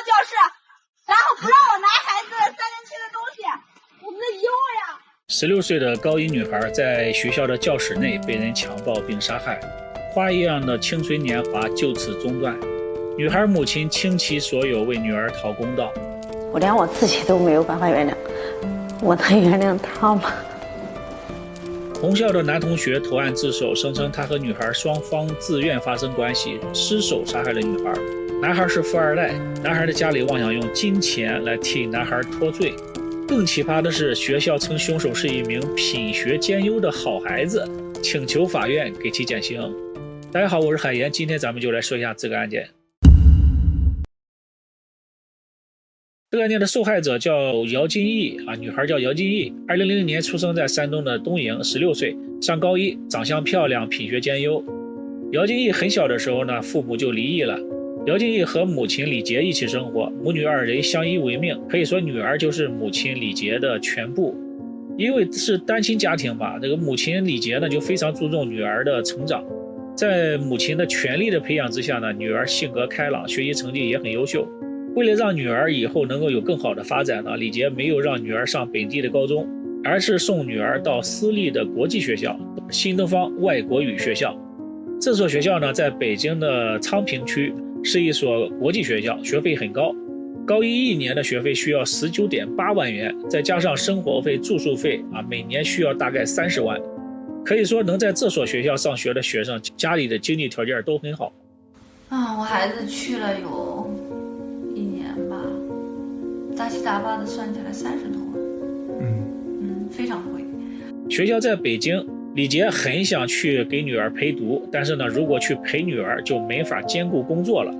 教室，然后不让我拿孩子3年期的东西，我们的以后呀。16岁的高一女孩在学校的教室内被人强暴并杀害，花一样的青春年华就此中断。女孩母亲倾其所有为女儿讨公道。我连我自己都没有办法原谅，我能原谅他吗？同校的男同学投案自首，声称他和女孩双方自愿发生关系，失手杀害了女孩。男孩是富二代，男孩的家里妄想用金钱来替男孩脱罪。更奇葩的是，学校称凶手是一名品学兼优的好孩子，请求法院给其减刑。大家好，我是海岩，今天咱们就来说一下这个案件。这个案件的受害者叫姚金义女孩叫姚金义，2000年出生在山东的东营，16岁，上高一，长相漂亮，品学兼优。姚金义很小的时候呢，父母就离异了。姚金义和母亲李杰一起生活，母女二人相依为命，可以说女儿就是母亲李杰的全部。因为是单亲家庭嘛，这个母亲李杰呢就非常注重女儿的成长，在母亲的全力的培养之下呢，女儿性格开朗，学习成绩也很优秀。为了让女儿以后能够有更好的发展呢，李杰没有让女儿上本地的高中，而是送女儿到私立的国际学校新东方外国语学校。这所学校呢在北京的昌平区，是一所国际学校，学费很高，高一年的学费需要19.8万元，再加上生活费住宿费每年需要大概30万。可以说能在这所学校上学的学生家里的经济条件都很好。我孩子去了有1年吧，杂七杂八的算起来30多万。非常贵。学校在北京，李杰很想去给女儿陪读，但是呢，如果去陪女儿就没法兼顾工作了，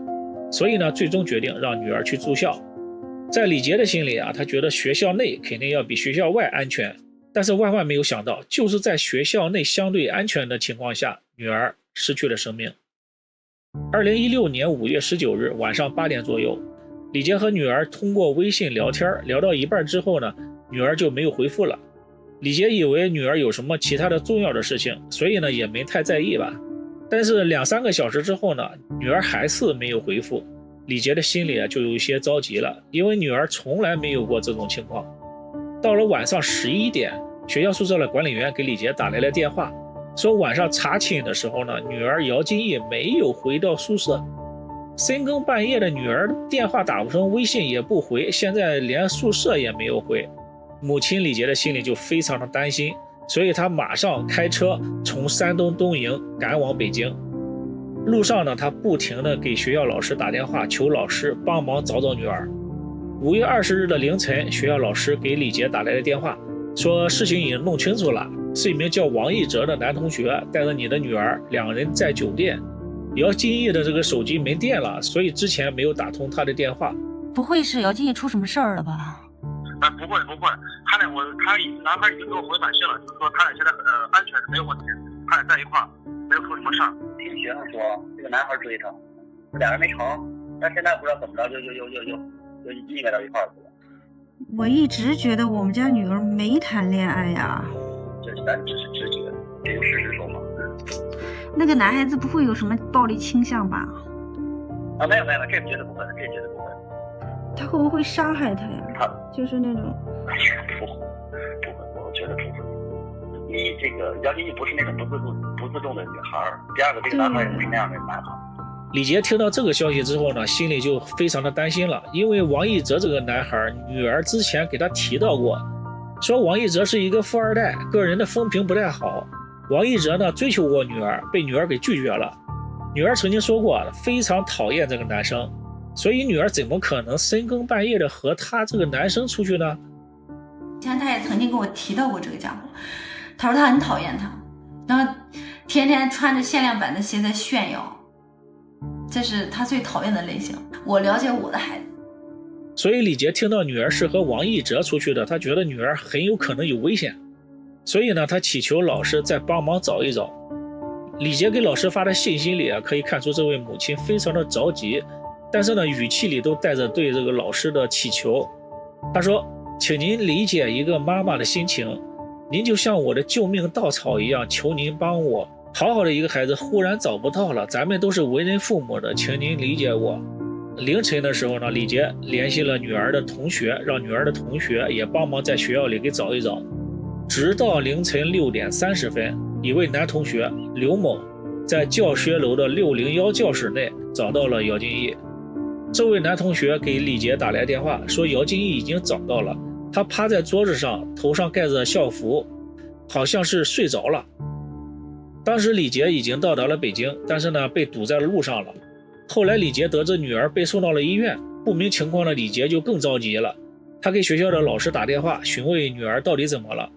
所以呢，最终决定让女儿去住校。在李杰的心里他觉得学校内肯定要比学校外安全，但是万万没有想到，就是在学校内相对安全的情况下，女儿失去了生命。2016年5月19日晚上8点左右，李杰和女儿通过微信聊天，聊到一半之后呢，女儿就没有回复了。李杰以为女儿有什么其他的重要的事情，所以呢也没太在意吧。但是2-3个小时之后呢，女儿还是没有回复，李杰的心里就有一些着急了，因为女儿从来没有过这种情况。到了晚上11点，学校宿舍的管理员给李杰打来了电话，说晚上查寝的时候呢，女儿姚金义没有回到宿舍。深更半夜的，女儿电话打不通，微信也不回，现在连宿舍也没有回。母亲李杰的心里就非常的担心，所以他马上开车从山东东营赶往北京。路上呢，他不停的给学校老师打电话，求老师帮忙找找女儿。5月20日的凌晨，学校老师给李杰打来的电话，说事情已经弄清楚了，是一名叫王一哲的男同学带着你的女儿，2个人在酒店。姚金义的这个手机没电了，所以之前没有打通他的电话。不会是姚金义出什么事儿了吧？不会，他男孩已经给我回短信了，就是说他俩现在安全是没有问题，他俩在一块儿，没有出什么事儿。听学生说这个男孩追他，2人没成，但现在不知道怎么着就腻歪到一块儿去了。我一直觉得我们家女儿没谈恋爱呀。这咱只是直觉，得用事实说嘛。那个男孩子不会有什么暴力倾向吧？没有，这绝对不会，这绝对不会。他会不会杀害他呀？就是那种。不会，我觉得不会。你这个姚金义不是那种不自重的女孩，第二个这个男孩也不是那样的男孩。李杰听到这个消息之后呢，心里就非常的担心了，因为王一哲这个男孩，女儿之前给他提到过，说王一哲是一个富二代，个人的风评不太好。王一哲呢追求过女儿，被女儿给拒绝了。女儿曾经说过非常讨厌这个男生，所以女儿怎么可能深更半夜的和他这个男生出去呢？以前他也曾经跟我提到过这个家伙，他说他很讨厌他，然后天天穿着限量版的鞋在炫耀，这是他最讨厌的类型。我了解我的孩子，所以李杰听到女儿是和王一哲出去的，他觉得女儿很有可能有危险，所以呢，他祈求老师再帮忙找一找。李杰给老师发的信息里可以看出这位母亲非常的着急，但是呢，语气里都带着对这个老师的祈求。他说，请您理解一个妈妈的心情，您就像我的救命稻草一样，求您帮我。好好的一个孩子忽然找不到了，咱们都是为人父母的，请您理解我。凌晨的时候呢，李杰联系了女儿的同学，让女儿的同学也帮忙在学校里给找一找。直到凌晨6点30分，一位男同学刘某在教学楼的601教室内找到了姚金义。这位男同学给李杰打来电话，说姚金义已经找到了，他趴在桌子上，头上盖着校服，好像是睡着了。当时李杰已经到达了北京，但是呢被堵在了路上了。后来李杰得知女儿被送到了医院，不明情况的李杰就更着急了，他给学校的老师打电话询问女儿到底怎么了。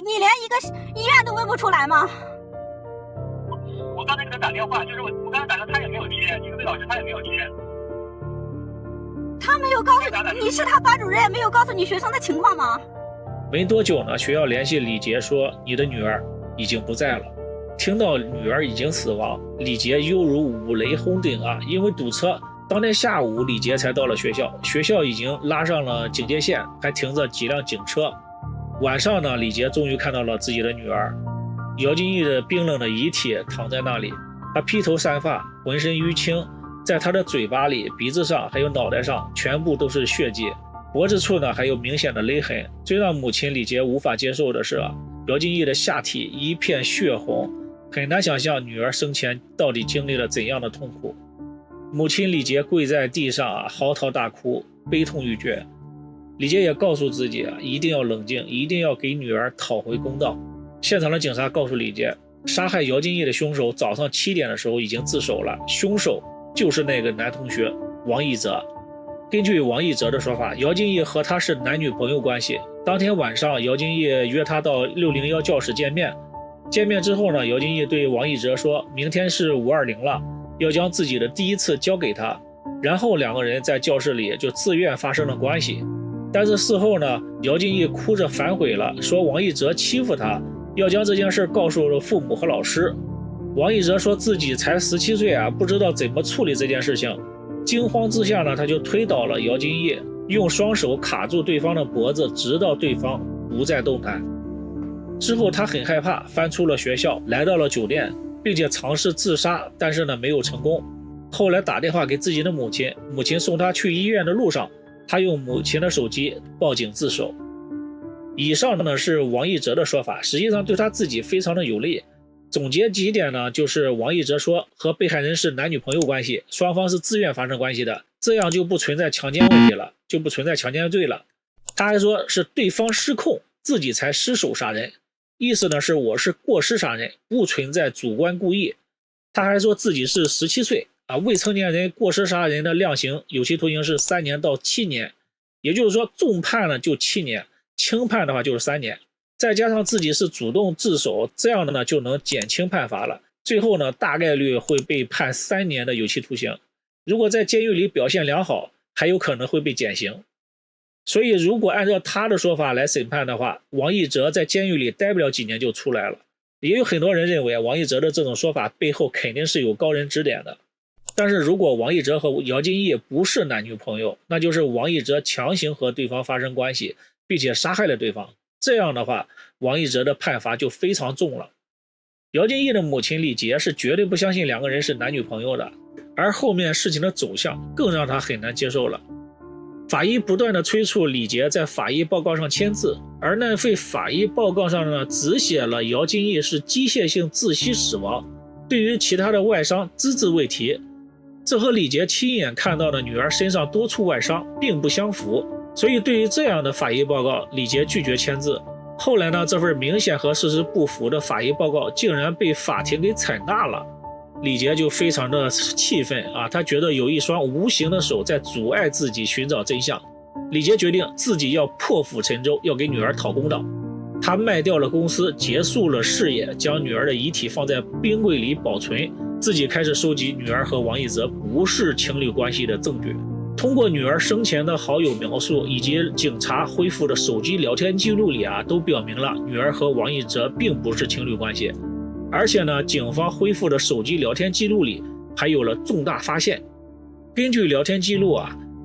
你连一个医院都问不出来吗？我刚才给他打电话，就是我刚才打电话，他也没有接，这个老师他也没有接。他没有告诉你是他班主任，没有告诉你学生的情况吗？没多久呢，学校联系李杰说你的女儿已经不在了。听到女儿已经死亡，李杰犹如五雷轰顶啊！因为堵车，当天下午李杰才到了学校，学校已经拉上了警戒线，还停着几辆警车。晚上呢，李杰终于看到了自己的女儿，姚金义的冰冷的遗体躺在那里，他披头散发，浑身淤青，在他的嘴巴里、鼻子上还有脑袋上全部都是血迹，脖子处呢还有明显的勒痕。最让母亲李杰无法接受的是，姚金义的下体一片血红，很难想象女儿生前到底经历了怎样的痛苦。母亲李杰跪在地上嚎啕大哭，悲痛欲绝。李杰也告诉自己一定要冷静，一定要给女儿讨回公道。现场的警察告诉李杰，杀害姚金义的凶手早上7点的时候已经自首了，凶手就是那个男同学王一哲。根据王一哲的说法，姚金义和他是男女朋友关系。当天晚上，姚金义约他到601教室见面。见面之后呢，姚金义对王一哲说，明天是520了，要将自己的第一次交给他。然后两个人在教室里就自愿发生了关系。但是事后呢，姚金义哭着反悔了，说王一哲欺负他，要将这件事告诉了父母和老师。王一哲说自己才17岁不知道怎么处理这件事情。惊慌之下呢，他就推倒了姚金义，用双手卡住对方的脖子，直到对方不再动弹。之后他很害怕，翻出了学校，来到了酒店，并且尝试自杀，但是呢没有成功。后来打电话给自己的母亲，母亲送他去医院的路上，他用母亲的手机报警自首。以上呢是王一哲的说法，实际上对他自己非常的有利。总结几点呢，就是王一哲说和被害人是男女朋友关系，双方是自愿发生关系的，这样就不存在强奸问题了，就不存在强奸罪了。他还说是对方失控，自己才失手杀人，意思呢是我是过失杀人，不存在主观故意。他还说自己是17岁未成年人过失杀人的量刑有期徒刑是3年到7年，也就是说重判呢就7年，轻判的话就是3年，再加上自己是主动自首，这样的呢就能减轻判罚了。最后呢大概率会被判3年的有期徒刑，如果在监狱里表现良好，还有可能会被减刑。所以如果按照他的说法来审判的话，王一哲在监狱里待不了几年就出来了。也有很多人认为王一哲的这种说法背后肯定是有高人指点的。但是如果王一哲和姚金义不是男女朋友，那就是王一哲强行和对方发生关系，并且杀害了对方，这样的话王一哲的判罚就非常重了。姚金义的母亲李杰是绝对不相信两个人是男女朋友的，而后面事情的走向更让他很难接受了。法医不断的催促李杰在法医报告上签字，而那份法医报告上呢只写了姚金义是机械性窒息死亡，对于其他的外伤只字未提。这和李杰亲眼看到的女儿身上多处外伤并不相符，所以对于这样的法医报告，李杰拒绝签字。后来呢，这份明显和事实不符的法医报告竟然被法庭给采纳了，李杰就非常的气愤他觉得有一双无形的手在阻碍自己寻找真相。李杰决定自己要破釜沉舟，要给女儿讨公道。他卖掉了公司，结束了事业，将女儿的遗体放在冰柜里保存，自己开始收集女儿和王一哲不是情侣关系的证据。通过女儿生前的好友描述以及警察恢复的手机聊天记录里都表明了女儿和王一哲并不是情侣关系。而且呢，警方恢复的手机聊天记录里还有了重大发现。根据聊天记录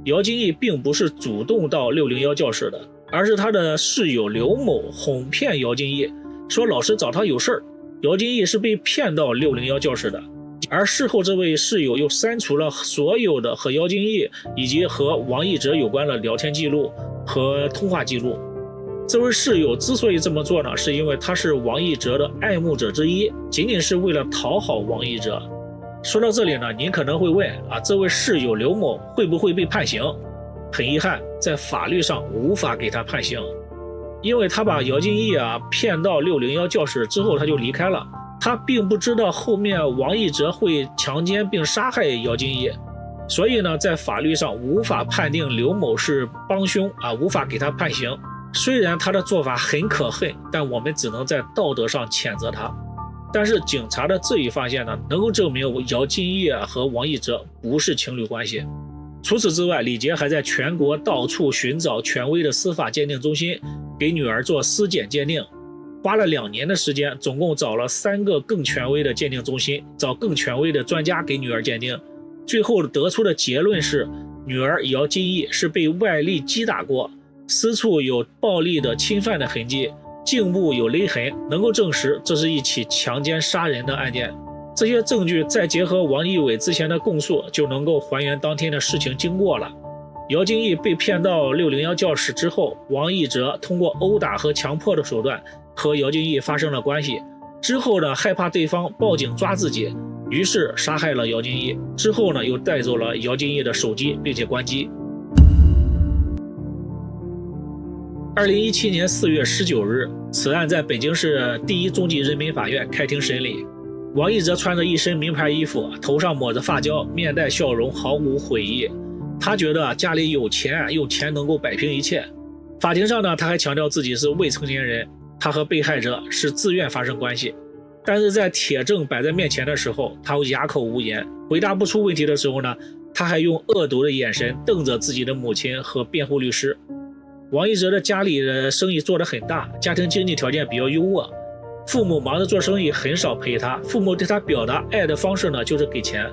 姚金义并不是主动到601教室的，而是他的室友刘某哄骗姚金义，说老师找他有事儿。姚金义是被骗到601教室的。而事后这位室友又删除了所有的和姚金义以及和王一哲有关的聊天记录和通话记录。这位室友之所以这么做呢，是因为他是王一哲的爱慕者之一，仅仅是为了讨好王一哲。说到这里呢，您可能会问这位室友刘某会不会被判刑？很遗憾，在法律上无法给他判刑，因为他把姚金义骗到601教室之后他就离开了，他并不知道后面王一哲会强奸并杀害姚金义，所以呢，在法律上无法判定刘某是帮凶无法给他判刑。虽然他的做法很可恨，但我们只能在道德上谴责他。但是警察的这一发现呢，能够证明姚金义和王一哲不是情侣关系。除此之外，李杰还在全国到处寻找权威的司法鉴定中心，给女儿做尸检鉴定，花了2年的时间，总共找了3个更权威的鉴定中心，找更权威的专家给女儿鉴定。最后得出的结论是，女儿姚金义是被外力击打过，私处有暴力的侵犯的痕迹，颈部有勒痕，能够证实这是一起强奸杀人的案件。这些证据再结合王一伟之前的供述，就能够还原当天的事情经过了。姚金义被骗到601教室之后，王一哲通过殴打和强迫的手段和姚金义发生了关系。之后呢，害怕对方报警抓自己，于是杀害了姚金义。之后呢，又带走了姚金义的手机，并且关机。2017年4月19日，此案在北京市第一中级人民法院开庭审理。王一哲穿着一身名牌衣服，头上抹着发胶，面带笑容，毫无悔意。他觉得家里有钱，用钱能够摆平一切。法庭上呢，他还强调自己是未成年人，他和被害者是自愿发生关系。但是在铁证摆在面前的时候，他哑口无言，回答不出问题的时候呢，他还用恶毒的眼神瞪着自己的母亲和辩护律师。王一哲的家里的生意做得很大，家庭经济条件比较优渥，父母忙着做生意，很少陪他。父母对他表达爱的方式呢，就是给钱。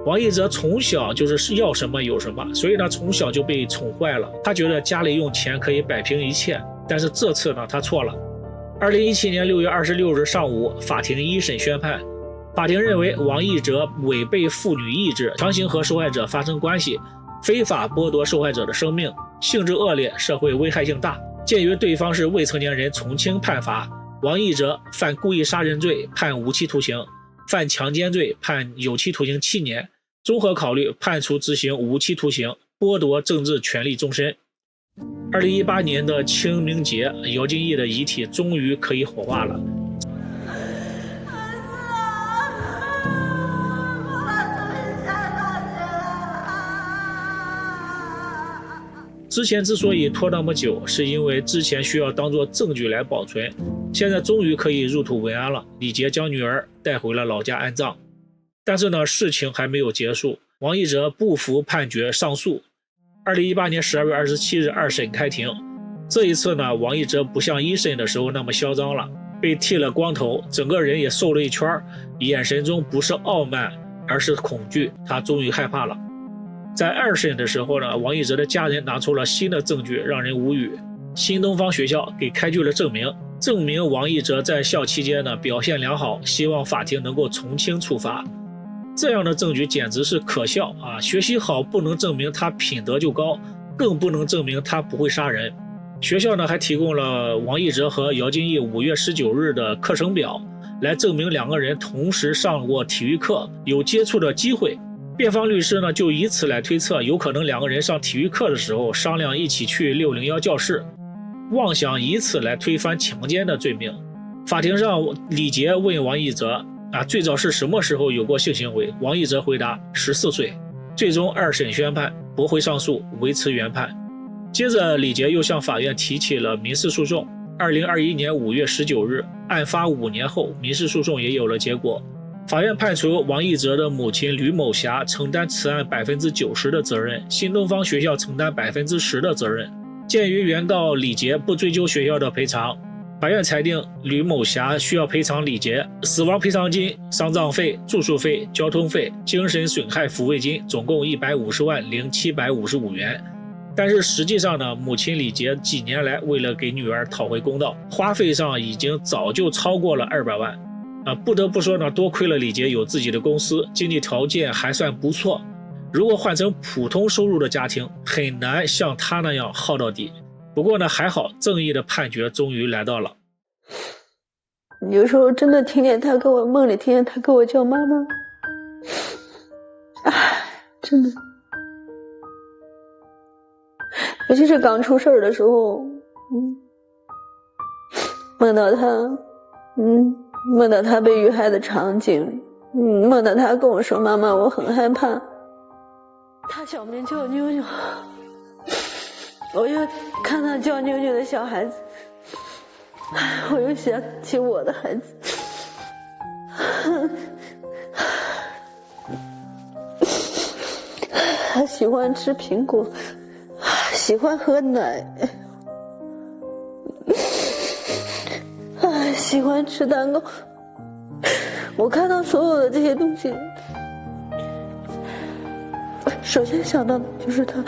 王一哲从小就是要什么有什么，所以呢，从小就被宠坏了。他觉得家里用钱可以摆平一切，但是这次呢，他错了。2017年6月26日上午，法庭一审宣判，法庭认为王一哲违背妇女意志，强行和受害者发生关系，非法剥夺受害者的生命，性质恶劣，社会危害性大。鉴于对方是未成年人，从轻判罚。王一哲犯故意杀人罪，判无期徒刑；犯强奸罪，判有期徒刑7年。综合考虑，判处执行无期徒刑，剥夺政治权利终身。2018年的清明节，姚金义的遗体终于可以火化了。之前之所以拖那么久，是因为之前需要当作证据来保存，现在终于可以入土为安了。李杰将女儿带回了老家安葬。但是呢，事情还没有结束，王一哲不服判决上诉。2018年12月27日2审开庭，这一次呢，王一哲不像1审的时候那么嚣张了，被剃了光头，整个人也瘦了一圈，眼神中不是傲慢，而是恐惧，他终于害怕了。在2审的时候呢，王一哲的家人拿出了新的证据，让人无语。新东方学校给开具了证明王一哲在校期间呢表现良好，希望法庭能够从轻处罚。这样的证据简直是可笑啊！学习好不能证明他品德就高，更不能证明他不会杀人。学校呢还提供了王一哲和姚金义5月19日的课程表，来证明2个人同时上过体育课，有接触的机会。辩方律师呢就以此来推测，有可能2个人上体育课的时候商量一起去601教室，妄想以此来推翻强奸的罪名。法庭上，李杰问王一哲最早是什么时候有过性行为？王一哲回答14岁。最终2审宣判，驳回上诉，维持原判。接着李杰又向法院提起了民事诉讼。2021年5月19日，案发5年后，民事诉讼也有了结果。法院判处王一哲的母亲吕某霞承担此案90%的责任，新东方学校承担10%的责任。鉴于原告李杰不追究学校的赔偿，法院裁定吕某霞需要赔偿李杰死亡赔偿金、丧葬费、住宿费、交通费、精神损害抚慰金，总共150万0755元。但是实际上呢，母亲李杰几年来为了给女儿讨回公道，花费上已经早就超过了200万。不得不说呢，多亏了李杰有自己的公司，经济条件还算不错。如果换成普通收入的家庭，很难像他那样耗到底。不过呢，还好，正义的判决终于来到了。有时候真的听见他跟我梦里听见他跟我叫妈妈，真的，尤其是刚出事的时候，梦到他，梦到他被遇害的场景，梦到他跟我说妈妈我很害怕，他小名叫妞妞，我又看他叫妞妞的小孩子，我又想起我的孩子，他喜欢吃苹果，喜欢喝奶，喜欢吃蛋糕。我看到所有的这些东西，首先想到的就是他。